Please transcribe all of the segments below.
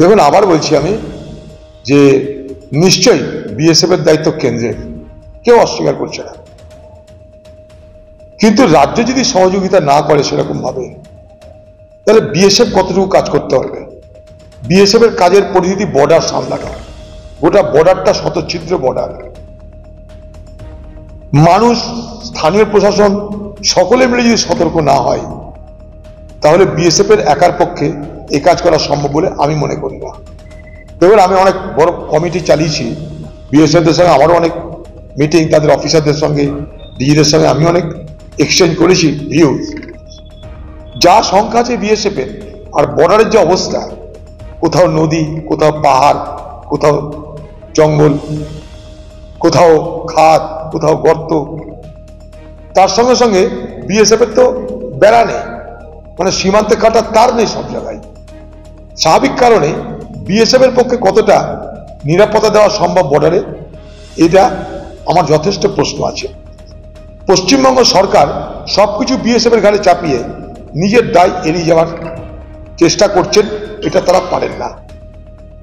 দেখুন আবার বলছি আমি যে নিশ্চয়ই বিএসএফ এর দায়িত্ব কেন্দ্রের, কেউ অস্বীকার করছে না, কিন্তু রাজ্য যদি সহযোগিতা না করে সেরকম ভাবে, তাহলে বিএসএফ কতটুকু কাজ করতে পারবে? বিএসএফ এর কাজের পরিস্থিতি বর্ডার সামলানো, গোটা বর্ডারটা শতচ্ছিদ্র বর্ডার, মানুষ, স্থানীয় প্রশাসন সকলে মিলে যদি সতর্ক না হয় তাহলে বিএসএফ এর একার পক্ষে এ কাজ করা সম্ভব বলে আমি মনে করি না। দেখুন আমি অনেক বড় কমিটি চালিয়েছি, বিএসএফদের সঙ্গে আমারও অনেক মিটিং, তাদের অফিসারদের সঙ্গে, ডিজিদের সঙ্গে আমি অনেক এক্সচেঞ্জ করেছি ভিউজ। যা সংখ্যা আছে বিএসএফ এর আর বর্ডারের যে অবস্থা, কোথাও নদী, কোথাও পাহাড়, কোথাও জঙ্গল, কোথাও খাদ, কোথাও গর্ত, তার সঙ্গে সঙ্গে বিএসএফ এর তো বেড়া নেই, মানে সীমান্তে কাটার তার নেই সব জায়গায়। স্বাভাবিক কারণে বিএসএফ এর পক্ষে কতটা নিরাপত্তা দেওয়া সম্ভব বর্ডারে, এটা আমার যথেষ্ট প্রশ্ন আছে। পশ্চিমবঙ্গ সরকার সবকিছু বিএসএফ এর ঘাড়ে চাপিয়ে নিজের দায় এড়িয়ে যাওয়ার চেষ্টা করছেন, এটা তারা পারেন না।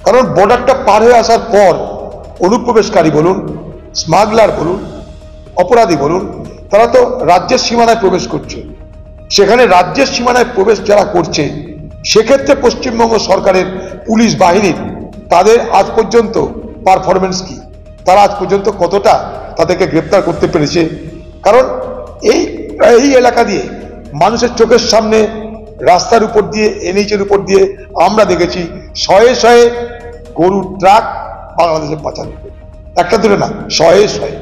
কারণ বর্ডারটা পার হয়ে আসার পর অনুপ্রবেশকারী বলুন, স্মাগলার বলুন, অপরাধী বলুন, তারা তো রাজ্যের সীমানায় প্রবেশ করছে। সেখানে রাজ্যের সীমানায় প্রবেশ যারা করছে, সেক্ষেত্রে পশ্চিমবঙ্গ সরকারের পুলিশ বাহিনীর তাদের আজ পর্যন্ত পারফরমেন্স কি, তারা আজ পর্যন্ত কতটা তাদেরকে গ্রেপ্তার করতে পেরেছে? কারণ এই এলাকা দিয়ে মানুষের চোখের সামনে রাস্তার উপর দিয়ে, এনএইচের উপর দিয়ে আমরা দেখেছি শয়ে শয়ে গরুর ট্রাক বাংলাদেশে পাচার, একটা দূরে না, শয়ে শয়ে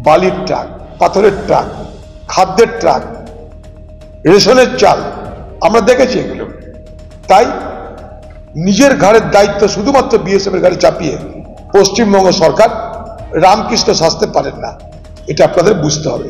বালির ট্রাক, পাথরের ট্রাক, খাদ্যের ট্রাক, রেশনের চাল, আমরা দেখেছি এগুলো। তাই নিজের ঘাড়ের দায়িত্ব শুধুমাত্র বিএসএফ এর ঘাড়ে চাপিয়ে পশ্চিমবঙ্গ সরকার রামকৃষ্ণ সাজতে পারেন না, এটা আপনাদের বুঝতে হবে।